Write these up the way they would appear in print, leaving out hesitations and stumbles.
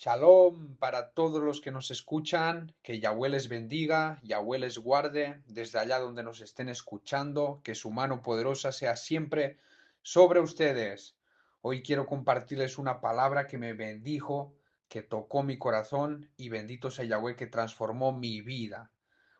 Shalom para todos los que nos escuchan, que Yahweh les bendiga, Yahweh les guarde desde allá donde nos estén escuchando, que su mano poderosa sea siempre sobre ustedes. Hoy quiero compartirles una palabra que me bendijo, que tocó mi corazón y bendito sea Yahweh que transformó mi vida.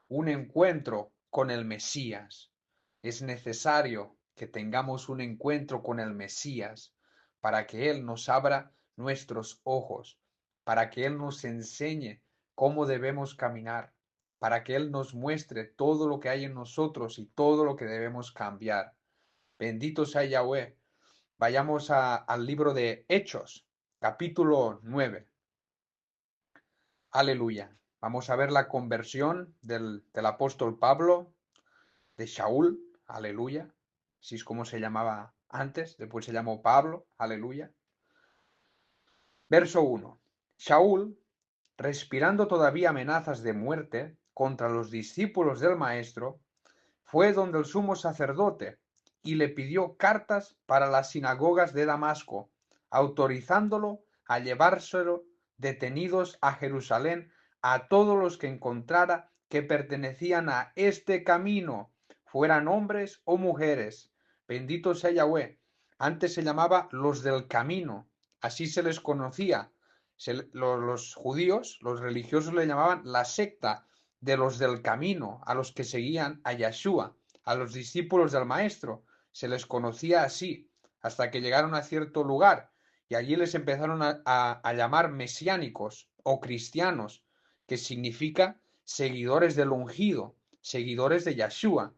Un encuentro con el Mesías. Es necesario que tengamos un encuentro con el Mesías para que Él nos abra nuestros ojos, para que Él nos enseñe cómo debemos caminar, para que Él nos muestre todo lo que hay en nosotros y todo lo que debemos cambiar. Bendito sea Yahweh. Vayamos al libro de Hechos, capítulo 9. Aleluya. Vamos a ver la conversión del apóstol Pablo, de Shaul. Aleluya. Así es como se llamaba antes, después se llamó Pablo. Aleluya. Verso 1. Shaul, respirando todavía amenazas de muerte contra los discípulos del Maestro, fue donde el sumo sacerdote y le pidió cartas para las sinagogas de Damasco, autorizándolo a llevárselo detenidos a Jerusalén a todos los que encontrara que pertenecían a este camino, fueran hombres o mujeres. Bendito sea Yahweh. Antes se llamaba los del camino, así se les conocía. Los judíos, los religiosos le llamaban la secta de los del camino, a los que seguían a Yeshua, a los discípulos del Maestro. Se les conocía así, hasta que llegaron a cierto lugar y allí les empezaron a llamar mesiánicos o cristianos, que significa seguidores del ungido, seguidores de Yeshua.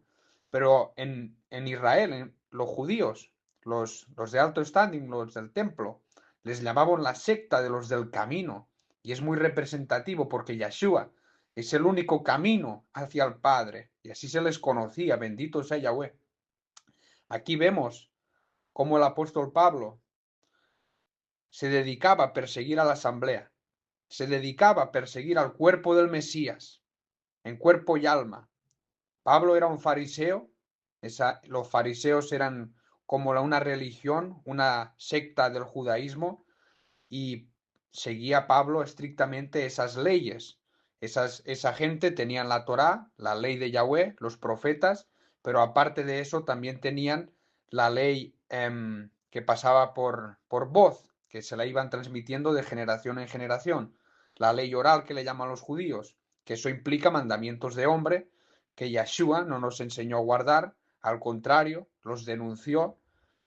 Pero en Israel, en los judíos, los de alto standing, los del templo, les llamaban la secta de los del camino. Y es muy representativo porque Yeshua es el único camino hacia el Padre. Y así se les conocía. Bendito sea Yahweh. Aquí vemos cómo el apóstol Pablo se dedicaba a perseguir a la asamblea. Se dedicaba a perseguir al cuerpo del Mesías, en cuerpo y alma. Pablo era un fariseo. Los fariseos eran como una religión, una secta del judaísmo, y seguía Pablo estrictamente esas leyes. Esa gente tenía la Torá, la ley de Yahweh, los profetas, pero aparte de eso también tenían la ley que pasaba por voz, que se la iban transmitiendo de generación en generación. La ley oral que le llaman los judíos, que eso implica mandamientos de hombre, que Yeshua no nos enseñó a guardar, al contrario, los denunció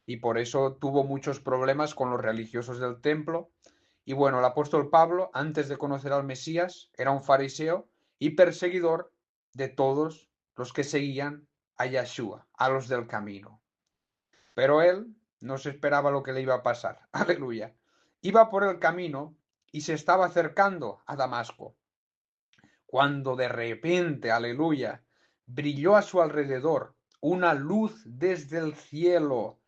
y por eso tuvo muchos problemas con los religiosos del templo. Y bueno, el apóstol Pablo, antes de conocer al Mesías, era un fariseo y perseguidor de todos los que seguían a Yeshua, a los del camino. Pero él no se esperaba lo que le iba a pasar. Aleluya. Iba por el camino y se estaba acercando a Damasco, cuando de repente, aleluya, brilló a su alrededor una luz desde el cielo.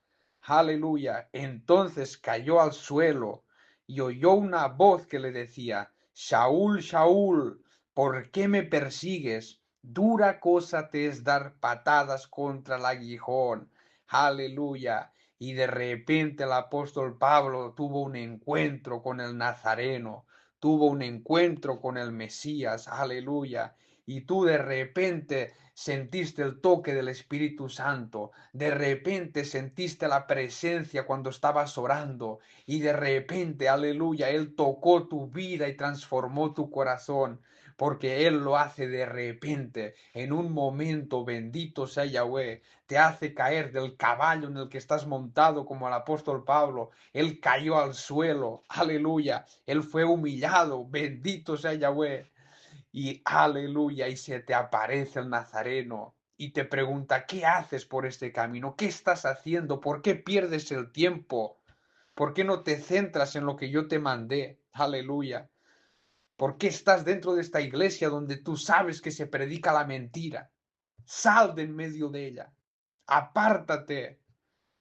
Aleluya. Entonces cayó al suelo y oyó una voz que le decía: Saúl, Saúl, ¿por qué me persigues? Dura cosa te es dar patadas contra el aguijón. Aleluya. Y de repente el apóstol Pablo tuvo un encuentro con el Nazareno, tuvo un encuentro con el Mesías, aleluya. Y tú de repente sentiste el toque del Espíritu Santo, de repente sentiste la presencia cuando estabas orando y de repente, aleluya, Él tocó tu vida y transformó tu corazón, porque Él lo hace de repente, en un momento, bendito sea Yahweh, te hace caer del caballo en el que estás montado como el apóstol Pablo. Él cayó al suelo, aleluya, Él fue humillado, bendito sea Yahweh, y aleluya, y se te aparece el Nazareno y te pregunta: ¿qué haces por este camino? ¿Qué estás haciendo? ¿Por qué pierdes el tiempo? ¿Por qué no te centras en lo que yo te mandé? Aleluya. ¿Por qué estás dentro de esta iglesia donde tú sabes que se predica la mentira? Sal de en medio de ella. Apártate.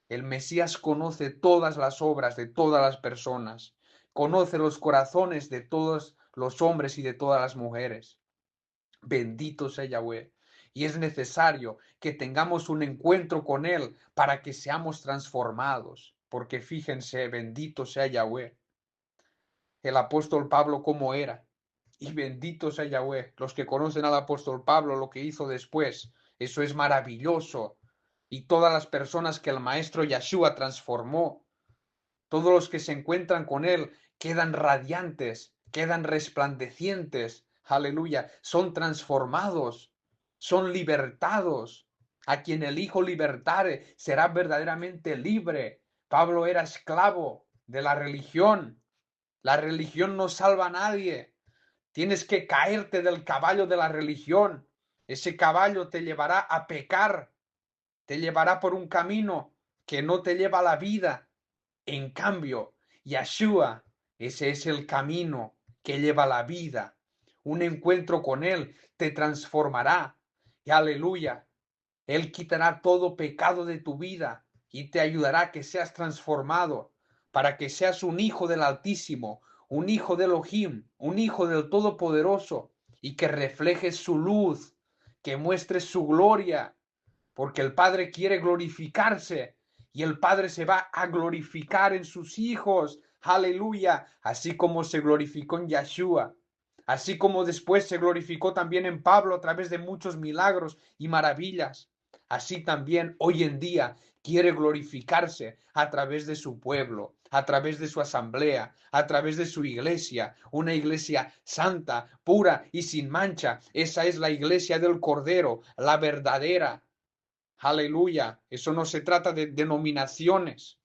El Mesías conoce todas las obras de todas las personas. Conoce los corazones de todos los hombres y de todas las mujeres. Bendito sea Yahweh. Y es necesario que tengamos un encuentro con Él para que seamos transformados. Porque fíjense, bendito sea Yahweh. el apóstol Pablo cómo era. Y bendito sea Yahweh. Los que conocen al apóstol Pablo, lo que hizo después, eso es maravilloso. Y todas las personas que el maestro Yeshua transformó, todos los que se encuentran con él, quedan radiantes, quedan resplandecientes. Aleluya. Son transformados, son libertados. A quien el Hijo libertare será verdaderamente libre. Pablo era esclavo de la religión. La religión no salva a nadie. Tienes que caerte del caballo de la religión. Ese caballo te llevará a pecar, te llevará por un camino que no te lleva a la vida. En cambio, Yeshua, ese es el camino que lleva a la vida. Un encuentro con Él te transformará. Y aleluya. Él quitará todo pecado de tu vida y te ayudará a que seas transformado para que seas un hijo del Altísimo, un hijo de Elohim, un hijo del Todopoderoso y que reflejes su luz, que muestres su gloria, porque el Padre quiere glorificarse y el Padre se va a glorificar en sus hijos. Aleluya, así como se glorificó en Yeshua. Así como después se glorificó también en Pablo a través de muchos milagros y maravillas. Así también hoy en día quiere glorificarse a través de su pueblo, a través de su asamblea, a través de su iglesia, una iglesia santa, pura y sin mancha. Esa es la iglesia del Cordero, la verdadera. Aleluya. Eso no se trata de denominaciones.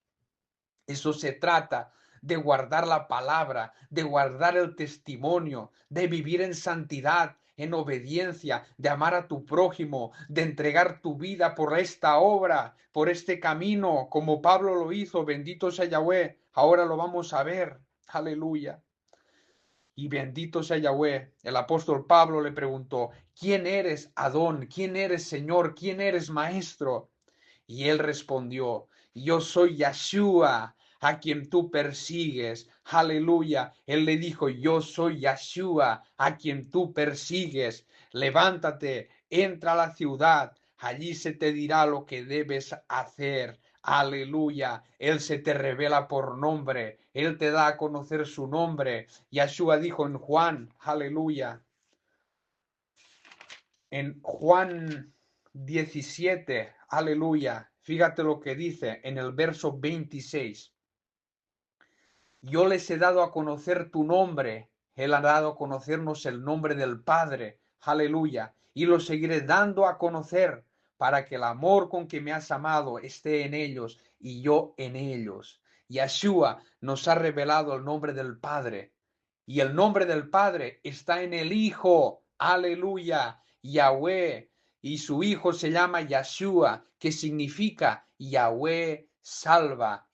Eso se trata de guardar la palabra, de guardar el testimonio, de vivir en santidad, en obediencia, de amar a tu prójimo, de entregar tu vida por esta obra, por este camino, como Pablo lo hizo. Bendito sea Yahweh. Ahora lo vamos a ver. Aleluya. Y bendito sea Yahweh. El apóstol Pablo le preguntó, ¿quién eres, Adón? ¿Quién eres, Señor? ¿Quién eres, Maestro? Y él respondió, yo soy Yeshua, a quien tú persigues. Aleluya. Él le dijo, yo soy Yeshua, a quien tú persigues. Levántate, entra a la ciudad, allí se te dirá lo que debes hacer. Aleluya. Él se te revela por nombre. Él te da a conocer su nombre. Yeshua dijo en Juan, aleluya. En Juan 17, aleluya. Fíjate lo que dice en el verso 26. Yo les he dado a conocer tu nombre. Él ha dado a conocernos el nombre del Padre. Aleluya. Y lo seguiré dando a conocer para que el amor con que me has amado esté en ellos y yo en ellos. Yeshua nos ha revelado el nombre del Padre. Y el nombre del Padre está en el Hijo. Aleluya. Yahweh. Y su Hijo se llama Yeshua, que significa Yahweh salva.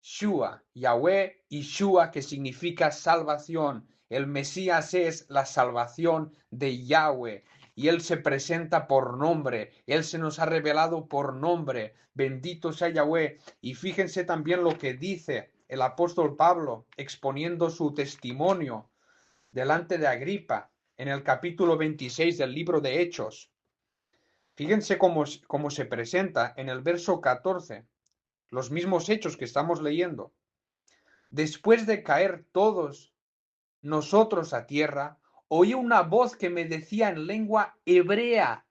Shua, Yahweh y Shua, que significa salvación. El Mesías es la salvación de Yahweh y Él se presenta por nombre. Él se nos ha revelado por nombre. Bendito sea Yahweh. Y fíjense también lo que dice el apóstol Pablo exponiendo su testimonio delante de Agripa en el capítulo 26 del libro de Hechos. Fíjense cómo se presenta en el verso 14, los mismos hechos que estamos leyendo. Después de caer todos nosotros a tierra, oí una voz que me decía en lengua hebrea,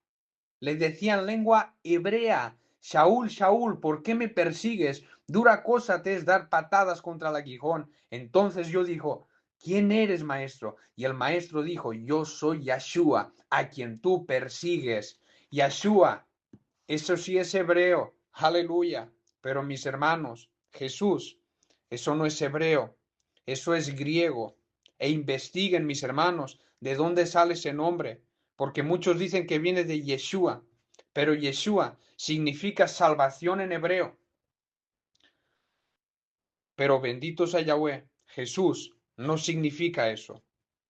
le decía en lengua hebrea, Shaul, Shaul, ¿por qué me persigues? Dura cosa te es dar patadas contra el aguijón. Entonces yo dijo, ¿quién eres, maestro? Y el maestro dijo, yo soy Yeshua, a quien tú persigues. Yeshua, eso sí es hebreo, aleluya. Pero mis hermanos, Jesús, eso no es hebreo, eso es griego. E investiguen, mis hermanos, de dónde sale ese nombre, porque muchos dicen que viene de Yeshua, pero Yeshua significa salvación en hebreo. Pero bendito sea Yahweh, Jesús no significa eso.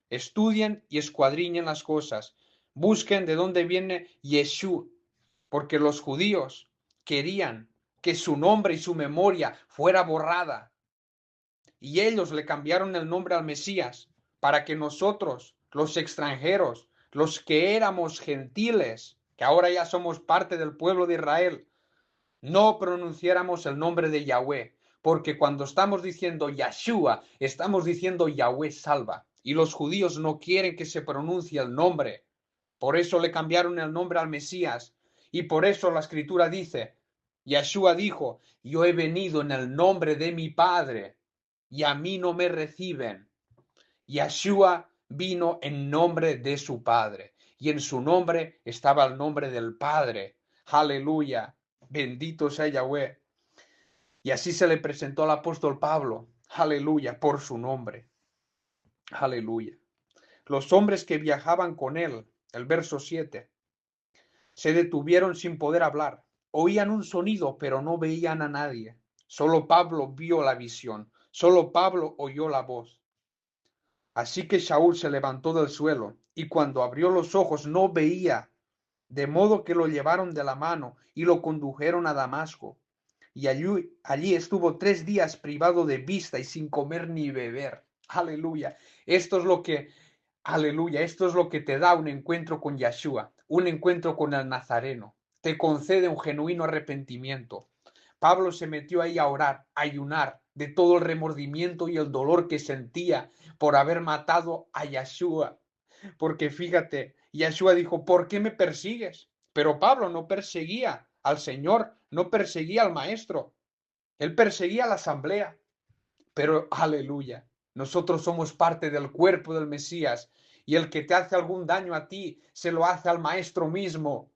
Estudien y escuadriñen las cosas. Busquen de dónde viene Yeshua, porque los judíos querían que su nombre y su memoria fuera borrada. Y ellos le cambiaron el nombre al Mesías para que nosotros, los extranjeros, los que éramos gentiles, que ahora ya somos parte del pueblo de Israel, no pronunciáramos el nombre de Yahweh, porque cuando estamos diciendo Yeshua, estamos diciendo Yahweh salva. Y los judíos no quieren que se pronuncie el nombre. Por eso le cambiaron el nombre al Mesías. Y por eso la escritura dice, Yeshua dijo, yo he venido en el nombre de mi Padre y a mí no me reciben. Yeshua vino en nombre de su Padre y en su nombre estaba el nombre del Padre. Aleluya. Bendito sea Yahweh. Y así se le presentó al apóstol Pablo. Aleluya, por su nombre. Aleluya. Los hombres que viajaban con él, el verso 7, se detuvieron sin poder hablar. Oían un sonido, pero no veían a nadie. Solo Pablo vio la visión. Solo Pablo oyó la voz. Así que Saúl se levantó del suelo y cuando abrió los ojos no veía, de modo que lo llevaron de la mano y lo condujeron a Damasco. Y allí estuvo 3 días privado de vista y sin comer ni beber. Aleluya. Esto es lo que, aleluya, esto es lo que te da un encuentro con Yeshua, un encuentro con el Nazareno. Te concede un genuino arrepentimiento. Pablo se metió ahí a orar, a ayunar de todo el remordimiento y el dolor que sentía por haber matado a Yeshua. Porque fíjate, Yeshua dijo, ¿por qué me persigues? Pero Pablo no perseguía al Señor, no perseguía al Maestro, él perseguía a la asamblea. Pero aleluya, nosotros somos parte del cuerpo del Mesías y el que te hace algún daño a ti se lo hace al Maestro mismo.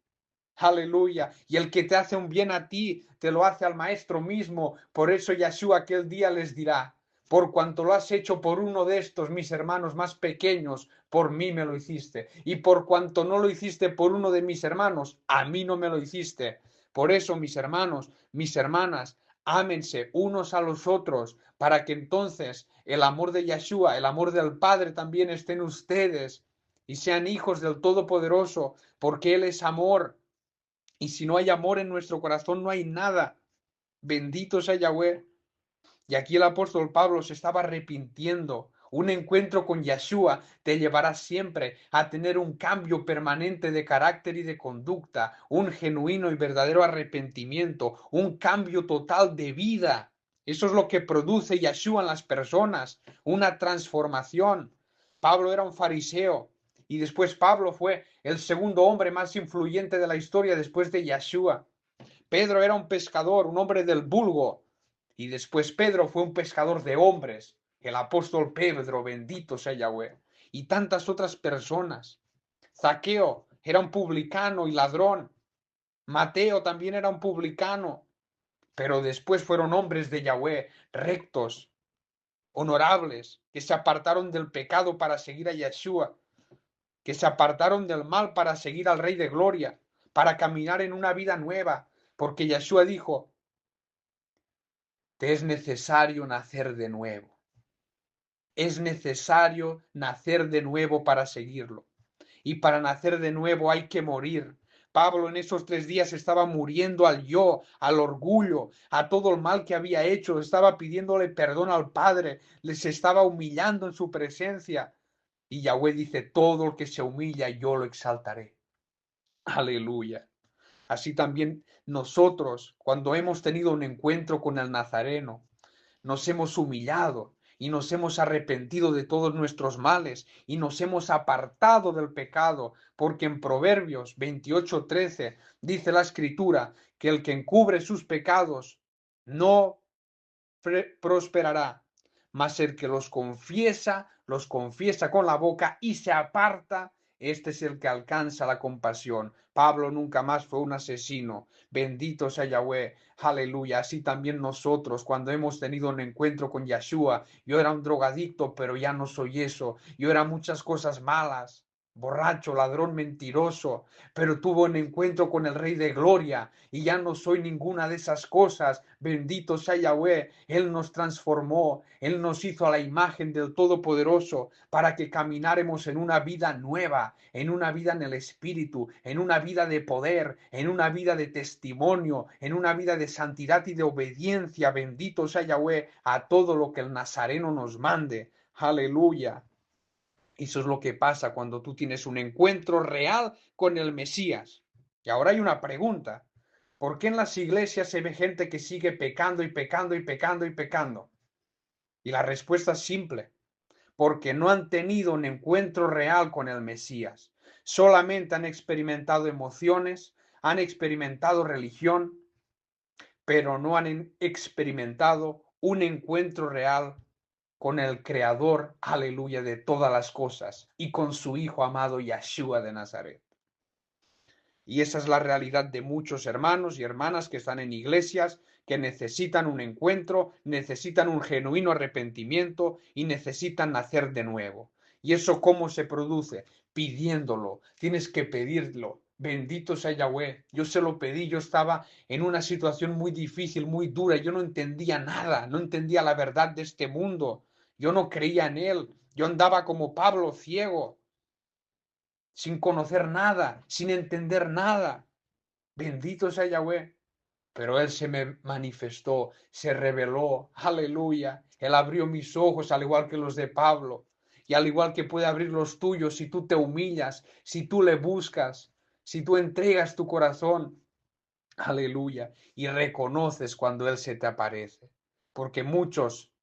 Aleluya. Y el que te hace un bien a ti, te lo hace al Maestro mismo. Por eso Yeshua aquel día les dirá, por cuanto lo has hecho por uno de estos, mis hermanos más pequeños, por mí me lo hiciste. Y por cuanto no lo hiciste por uno de mis hermanos, a mí no me lo hiciste. Por eso, mis hermanos, mis hermanas, ámense unos a los otros, para que entonces el amor de Yeshua, el amor del Padre también esté en ustedes y sean hijos del Todopoderoso, porque Él es amor. Y si no hay amor en nuestro corazón, no hay nada. Bendito sea Yahweh. Y aquí el apóstol Pablo se estaba arrepintiendo. Un encuentro con Yeshua te llevará siempre a tener un cambio permanente de carácter y de conducta, un genuino y verdadero arrepentimiento, un cambio total de vida. Eso es lo que produce Yeshua en las personas, una transformación. Pablo era un fariseo y después Pablo fue el segundo hombre más influyente de la historia después de Yeshua. Pedro era un pescador, un hombre del vulgo. Y después Pedro fue un pescador de hombres. El apóstol Pedro, bendito sea Yahweh. Y tantas otras personas. Zaqueo era un publicano y ladrón. Mateo también era un publicano. Pero después fueron hombres de Yahweh, rectos, honorables, que se apartaron del pecado para seguir a Yeshua, que se apartaron del mal para seguir al Rey de Gloria, para caminar en una vida nueva, porque Yeshua dijo, te es necesario nacer de nuevo. Es necesario nacer de nuevo para seguirlo. Y para nacer de nuevo hay que morir. Pablo en esos 3 días estaba muriendo al yo, al orgullo, a todo el mal que había hecho. Estaba pidiéndole perdón al Padre. Les estaba humillando en su presencia. Y Yahweh dice, todo el que se humilla yo lo exaltaré. Aleluya. Así también nosotros, cuando hemos tenido un encuentro con el Nazareno, nos hemos humillado y nos hemos arrepentido de todos nuestros males y nos hemos apartado del pecado, porque en Proverbios 28:13 dice la Escritura que el que encubre sus pecados no prosperará, mas el que los confiesa con la boca y se aparta, este es el que alcanza la compasión. Pablo nunca más fue un asesino. Bendito sea Yahweh. Aleluya. Así también nosotros, cuando hemos tenido un encuentro con Yeshua, yo era un drogadicto, pero ya no soy eso. Yo era muchas cosas malas. Borracho, ladrón, mentiroso, pero tuvo un encuentro con el Rey de Gloria y ya no soy ninguna de esas cosas. Bendito sea Yahweh, Él nos transformó, Él nos hizo a la imagen del Todopoderoso para que camináramos en una vida nueva, en una vida en el Espíritu, en una vida de poder, en una vida de testimonio, en una vida de santidad y de obediencia. Bendito sea Yahweh a todo lo que el Nazareno nos mande. Aleluya. Eso es lo que pasa cuando tú tienes un encuentro real con el Mesías. Y ahora hay una pregunta. ¿Por qué en las iglesias se ve gente que sigue pecando y pecando y pecando y pecando? Y la respuesta es simple, porque no han tenido un encuentro real con el Mesías. Solamente han experimentado emociones, han experimentado religión, pero no han experimentado un encuentro real con el Creador, aleluya, de todas las cosas y con su Hijo amado Yeshua de Nazaret. Y esa es la realidad de muchos hermanos y hermanas que están en iglesias, que necesitan un encuentro, necesitan un genuino arrepentimiento y necesitan nacer de nuevo. ¿Y eso cómo se produce? Pidiéndolo. Tienes que pedirlo. Bendito sea Yahweh. Yo se lo pedí, yo estaba en una situación muy difícil, muy dura. Yo no entendía nada, no entendía la verdad de este mundo. Yo no creía en él. Yo andaba como Pablo, ciego, sin conocer nada, sin entender nada. Bendito sea Yahweh. Pero Él se me manifestó, se reveló, aleluya. Él abrió mis ojos al igual que los de Pablo. Y al igual que puede abrir los tuyos si tú te humillas, si tú le buscas, si tú entregas tu corazón, aleluya. Y reconoces cuando Él se te aparece. Porque muchos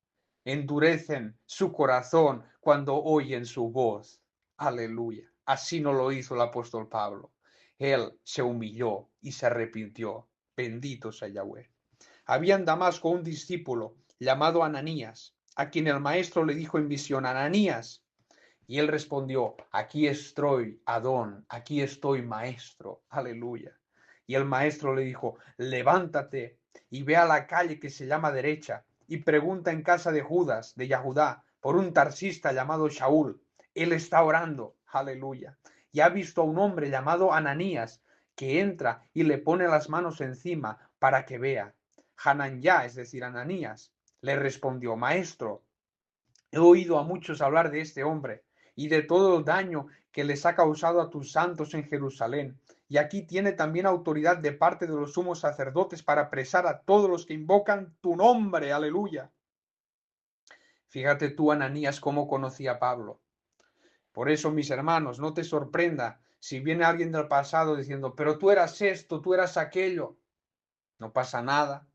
endurecen su corazón cuando oyen su voz. Aleluya. Así no lo hizo el apóstol Pablo. Él se humilló y se arrepintió. Bendito sea Yahweh. Había en Damasco un discípulo llamado Ananías, a quien el maestro le dijo en visión, Ananías. Y él respondió, aquí estoy, Adón, aquí estoy, maestro. Aleluya. Y el maestro le dijo, levántate y ve a la calle que se llama derecha y pregunta en casa de Judas, de Yahudá, por un tarsista llamado Shaul. Él está orando. Aleluya. Y ha visto a un hombre llamado Ananías que entra y le pone las manos encima para que vea. Hananyá, es decir, Ananías, le respondió, maestro, he oído a muchos hablar de este hombre y de todo el daño que les ha causado a tus santos en Jerusalén. Y aquí tiene también autoridad de parte de los sumos sacerdotes para apresar a todos los que invocan tu nombre. Aleluya. Fíjate tú, Ananías, cómo conocía a Pablo. Por eso, mis hermanos, no te sorprenda si viene alguien del pasado diciendo, pero tú eras esto, tú eras aquello. No pasa nada.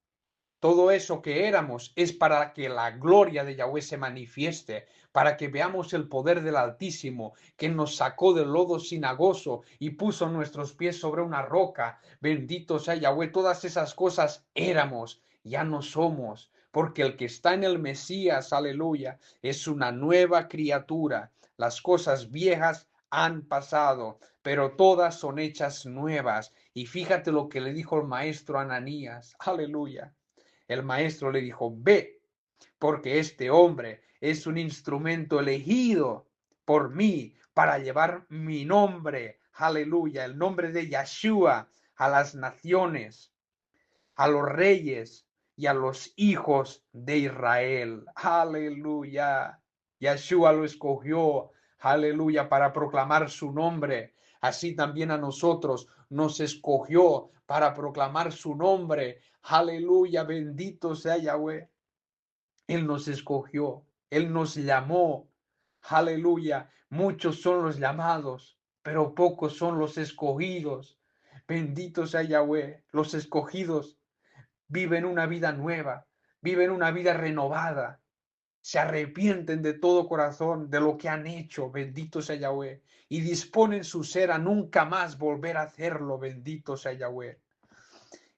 Todo eso que éramos es para que la gloria de Yahweh se manifieste, para que veamos el poder del Altísimo, que nos sacó del lodo cenagoso y puso nuestros pies sobre una roca. Bendito sea Yahweh, todas esas cosas éramos, ya no somos, porque el que está en el Mesías, aleluya, es una nueva criatura. Las cosas viejas han pasado, pero todas son hechas nuevas. Y fíjate lo que le dijo el maestro Ananías, aleluya. El maestro le dijo, ve, porque este hombre es un instrumento elegido por mí para llevar mi nombre, aleluya, el nombre de Yeshua a las naciones, a los reyes y a los hijos de Israel. Aleluya. Yeshua lo escogió, aleluya, para proclamar su nombre. Así también a nosotros nos escogió para proclamar su nombre. Aleluya, bendito sea Yahweh. Él nos escogió, Él nos llamó. Aleluya. Muchos son los llamados, pero pocos son los escogidos. Bendito sea Yahweh. Los escogidos viven una vida nueva, viven una vida renovada, se arrepienten de todo corazón de lo que han hecho, bendito sea Yahweh, y disponen su ser a nunca más volver a hacerlo, bendito sea Yahweh.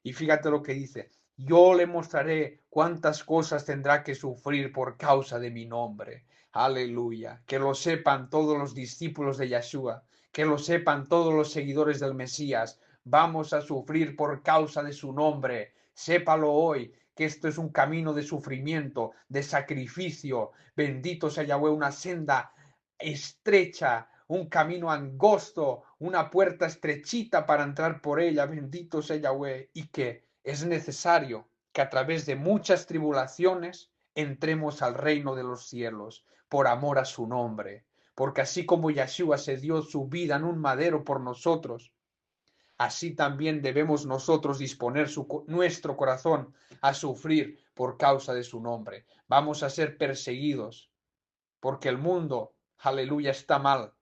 Y fíjate lo que dice, yo le mostraré cuántas cosas tendrá que sufrir por causa de mi nombre. Aleluya. Que lo sepan todos los discípulos de Yeshua, que lo sepan todos los seguidores del Mesías. Vamos a sufrir por causa de su nombre. Sépalo hoy, que esto es un camino de sufrimiento, de sacrificio. Bendito sea Yahweh, una senda estrecha, un camino angosto, una puerta estrechita para entrar por ella, bendito sea Yahweh, y que es necesario que a través de muchas tribulaciones entremos al reino de los cielos por amor a su nombre, porque así como Yeshua se dio su vida en un madero por nosotros, así también debemos nosotros disponer nuestro corazón a sufrir por causa de su nombre. Vamos a ser perseguidos, porque el mundo, aleluya, está mal.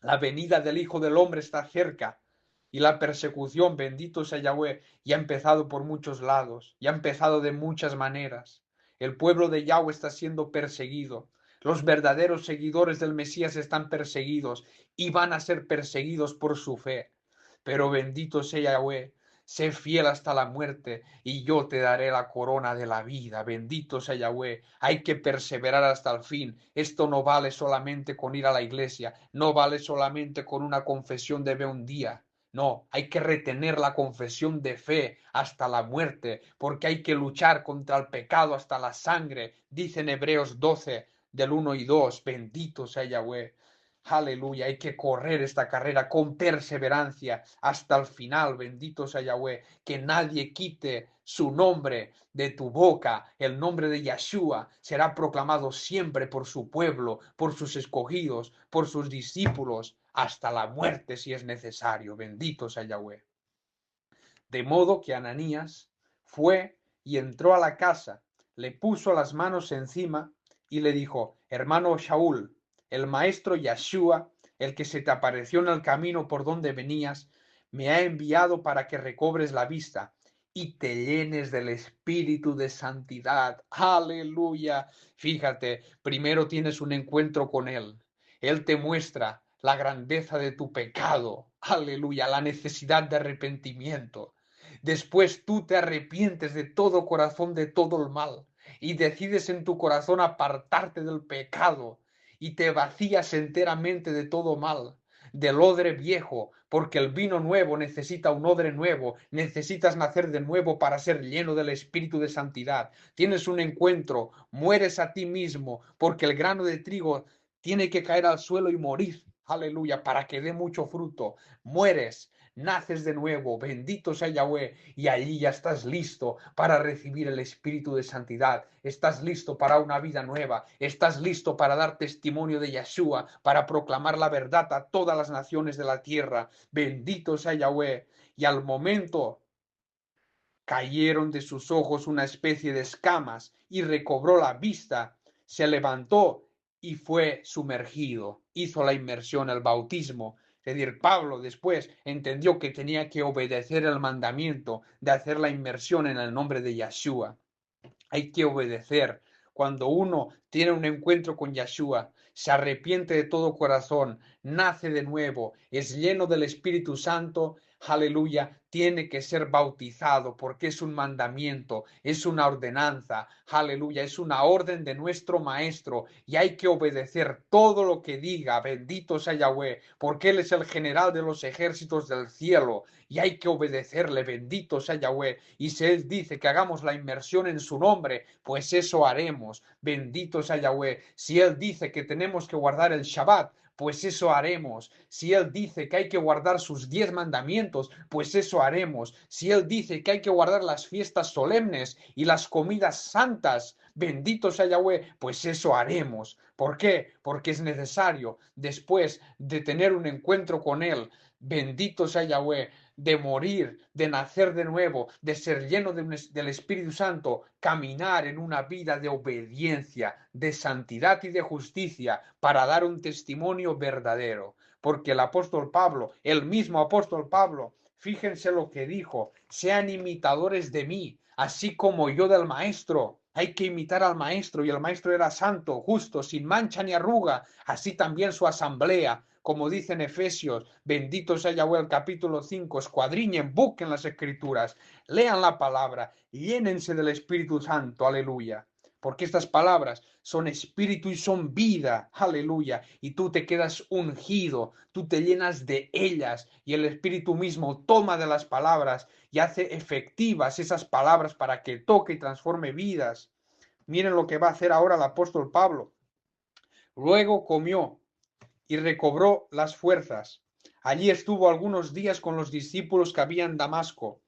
La venida del Hijo del Hombre está cerca. Y la persecución, bendito sea Yahweh, ya ha empezado por muchos lados, ya ha empezado de muchas maneras. El pueblo de Yahweh está siendo perseguido. Los verdaderos seguidores del Mesías están perseguidos y van a ser perseguidos por su fe. Pero bendito sea Yahweh, sé fiel hasta la muerte y yo te daré la corona de la vida. Bendito sea Yahweh. Hay que perseverar hasta el fin. Esto no vale solamente con ir a la iglesia, no vale solamente con una confesión de un día. No, hay que retener la confesión de fe hasta la muerte, porque hay que luchar contra el pecado hasta la sangre, dicen Hebreos 12, del 1 y 2. Bendito sea Yahweh. Aleluya, hay que correr esta carrera con perseverancia hasta el final. Bendito sea Yahweh. Que nadie quite su nombre de tu boca. El nombre de Yeshua será proclamado siempre por su pueblo, por sus escogidos, por sus discípulos, hasta la muerte si es necesario. Bendito sea Yahweh. De modo que Ananías fue y entró a la casa, le puso las manos encima y le dijo: hermano Shaul, el maestro Yeshua, el que se te apareció en el camino por donde venías, me ha enviado para que recobres la vista y te llenes del espíritu de santidad. Aleluya. Fíjate, primero tienes un encuentro con él. Él te muestra la grandeza de tu pecado. Aleluya, la necesidad de arrepentimiento. Después tú te arrepientes de todo corazón de todo el mal y decides en tu corazón apartarte del pecado y te vacías enteramente de todo mal, del odre viejo, porque el vino nuevo necesita un odre nuevo, necesitas nacer de nuevo para ser lleno del espíritu de santidad. Tienes un encuentro, mueres a ti mismo, porque el grano de trigo tiene que caer al suelo y morir. Aleluya, para que dé mucho fruto. Mueres, naces de nuevo, bendito sea Yahweh, y allí ya estás listo para recibir el espíritu de santidad, estás listo para una vida nueva, estás listo para dar testimonio de Yeshua, para proclamar la verdad a todas las naciones de la tierra. Bendito sea Yahweh. Y al momento cayeron de sus ojos una especie de escamas y recobró la vista, se levantó y fue sumergido, hizo la inmersión, el bautismo. Es decir, Pablo después entendió que tenía que obedecer el mandamiento de hacer la inmersión en el nombre de Yeshua. Hay que obedecer. Cuando uno tiene un encuentro con Yeshua, se arrepiente de todo corazón, nace de nuevo, es lleno del Espíritu Santo, aleluya, tiene que ser bautizado porque es un mandamiento, es una ordenanza, aleluya, es una orden de nuestro Maestro y hay que obedecer todo lo que diga, bendito sea Yahweh, porque Él es el general de los ejércitos del cielo y hay que obedecerle, bendito sea Yahweh. Y si Él dice que hagamos la inmersión en su nombre, pues eso haremos, bendito sea Yahweh. Si Él dice que tenemos que guardar el Shabbat, pues eso haremos. Si Él dice que hay que guardar sus 10 mandamientos, pues eso haremos. Si Él dice que hay que guardar las fiestas solemnes y las comidas santas, bendito sea Yahweh, pues eso haremos. ¿Por qué? Porque es necesario, después de tener un encuentro con Él, bendito sea Yahweh, de morir, de nacer de nuevo, de ser lleno del Espíritu Santo, caminar en una vida de obediencia, de santidad y de justicia para dar un testimonio verdadero. Porque el apóstol Pablo, el mismo apóstol Pablo, fíjense lo que dijo: sean imitadores de mí, así como yo del maestro. Hay que imitar al maestro, y el maestro era santo, justo, sin mancha ni arruga, así también su asamblea. Como dice en Efesios, bendito sea Yahweh, el capítulo 5, escuadriñen, busquen las escrituras, lean la palabra, llénense del Espíritu Santo, aleluya. Porque estas palabras son espíritu y son vida, aleluya. Y tú te quedas ungido, tú te llenas de ellas y el Espíritu mismo toma de las palabras y hace efectivas esas palabras para que toque y transforme vidas. Miren lo que va a hacer ahora el apóstol Pablo. Luego comió y recobró las fuerzas. Allí estuvo algunos días con los discípulos que había en Damasco.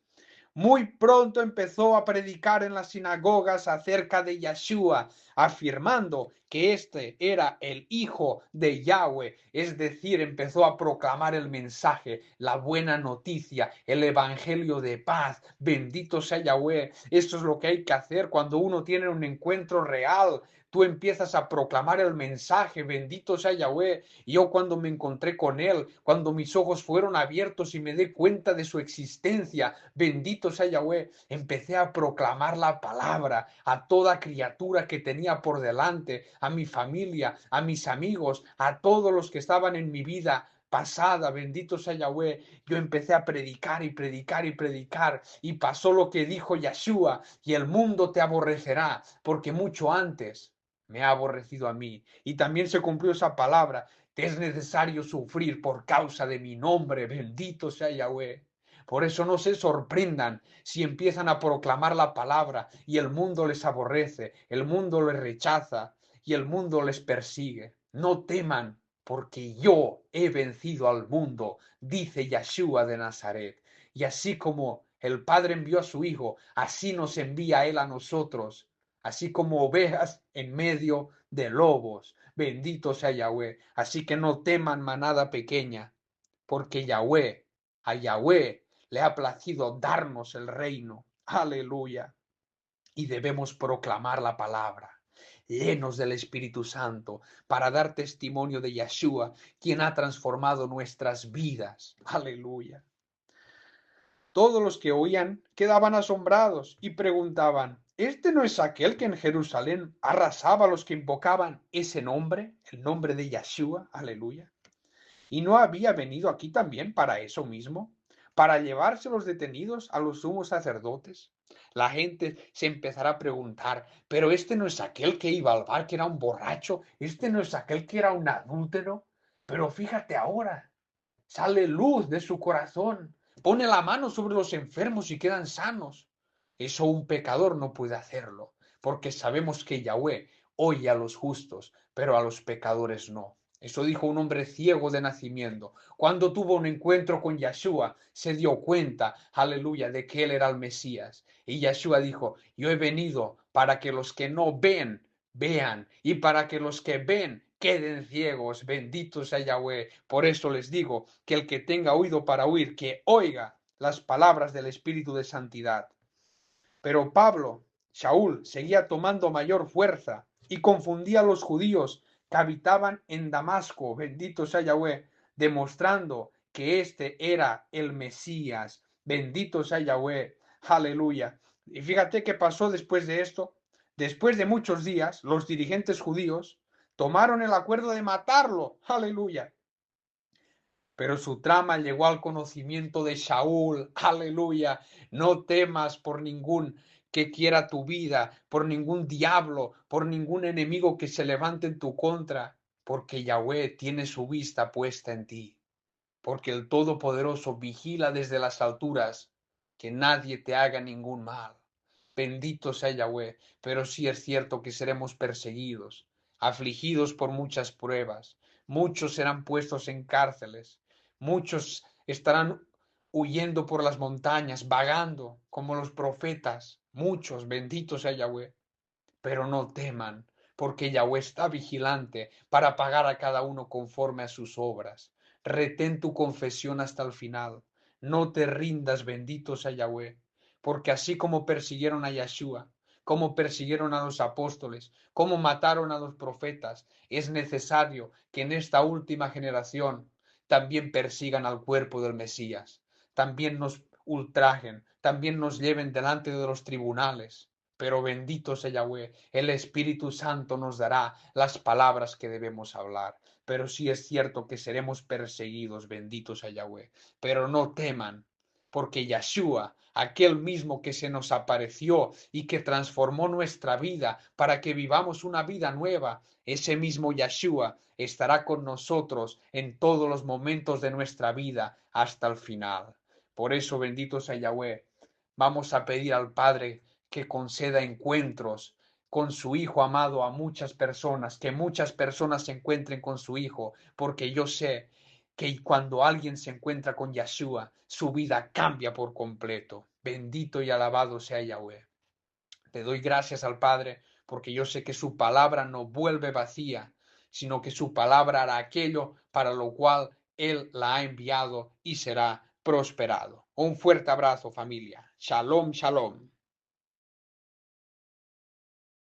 Muy pronto empezó a predicar en las sinagogas acerca de Yeshua, afirmando que este era el Hijo de Yahweh, es decir, empezó a proclamar el mensaje, la buena noticia, el evangelio de paz. Bendito sea Yahweh. Esto es lo que hay que hacer cuando uno tiene un encuentro real tú empiezas a proclamar el mensaje, bendito sea Yahweh. Y yo cuando me encontré con Él, cuando mis ojos fueron abiertos y me di cuenta de su existencia, bendito sea Yahweh, empecé a proclamar la palabra a toda criatura que tenía por delante, a mi familia, a mis amigos, a todos los que estaban en mi vida pasada, bendito sea Yahweh. Yo empecé a predicar y predicar y predicar, y pasó lo que dijo Yeshua: y el mundo te aborrecerá, porque mucho antes me ha aborrecido a mí. Y también se cumplió esa palabra: te es necesario sufrir por causa de mi nombre, bendito sea Yahweh. Por eso no se sorprendan si empiezan a proclamar la palabra y el mundo les aborrece, el mundo les rechaza y el mundo les persigue. No teman, porque yo he vencido al mundo, dice Yeshua de Nazaret. Y así como el Padre envió a su Hijo, así nos envía Él a nosotros, así como ovejas en medio de lobos. Bendito sea Yahweh. Así que no teman, manada pequeña, porque a Yahweh le ha placido darnos el reino. Aleluya. Y debemos proclamar la palabra, llenos del Espíritu Santo, para dar testimonio de Yeshua, quien ha transformado nuestras vidas. Aleluya. Todos los que oían quedaban asombrados y preguntaban: ¿este no es aquel que en Jerusalén arrasaba a los que invocaban ese nombre, el nombre de Yeshua? Aleluya. ¿Y no había venido aquí también para eso mismo? ¿Para llevarse los detenidos a los sumos sacerdotes? La gente se empezará a preguntar: ¿pero este no es aquel que iba al bar, que era un borracho? ¿Este no es aquel que era un adúltero? Pero fíjate ahora, sale luz de su corazón, pone la mano sobre los enfermos y quedan sanos. Eso un pecador no puede hacerlo, porque sabemos que Yahweh oye a los justos, pero a los pecadores no. Eso dijo un hombre ciego de nacimiento. Cuando tuvo un encuentro con Yeshua, se dio cuenta, aleluya, de que él era el Mesías. Y Yeshua dijo: yo he venido para que los que no ven, vean, y para que los que ven queden ciegos. Bendito sea Yahweh. Por eso les digo que el que tenga oído para oír, que oiga las palabras del Espíritu de santidad. Pero Pablo, Saúl, seguía tomando mayor fuerza y confundía a los judíos que habitaban en Damasco, bendito sea Yahweh, demostrando que este era el Mesías. Bendito sea Yahweh. Aleluya. Y fíjate qué pasó después de esto. Después de muchos días, los dirigentes judíos tomaron el acuerdo de matarlo. Aleluya. Pero su trama llegó al conocimiento de Saúl. Aleluya. No temas por ningún que quiera tu vida, por ningún diablo, por ningún enemigo que se levante en tu contra, porque Yahweh tiene su vista puesta en ti, porque el Todopoderoso vigila desde las alturas que nadie te haga ningún mal. Bendito sea Yahweh. Pero sí es cierto que seremos perseguidos, afligidos por muchas pruebas. Muchos serán puestos en cárceles, muchos estarán huyendo por las montañas, vagando como los profetas. Muchos, bendito sea Yahweh. Pero no teman, porque Yahweh está vigilante para pagar a cada uno conforme a sus obras. Retén tu confesión hasta el final. No te rindas, bendito sea Yahweh, porque así como persiguieron a Yeshua, como persiguieron a los apóstoles, como mataron a los profetas, es necesario que en esta última generación también persigan al cuerpo del Mesías, también nos ultrajen, también nos lleven delante de los tribunales. Pero bendito sea Yahweh, el Espíritu Santo nos dará las palabras que debemos hablar. Pero sí es cierto que seremos perseguidos, bendito sea Yahweh. Pero no teman, porque Yeshua, aquel mismo que se nos apareció y que transformó nuestra vida para que vivamos una vida nueva, ese mismo Yeshua estará con nosotros en todos los momentos de nuestra vida hasta el final. Por eso, bendito sea Yahweh, vamos a pedir al Padre que conceda encuentros con su Hijo amado a muchas personas, que muchas personas se encuentren con su Hijo, porque yo sé que cuando alguien se encuentra con Yeshua, su vida cambia por completo. Bendito y alabado sea Yahweh. Te doy gracias al Padre, porque yo sé que su palabra no vuelve vacía, sino que su palabra hará aquello para lo cual Él la ha enviado y será prosperado. Un fuerte abrazo, familia. Shalom, shalom.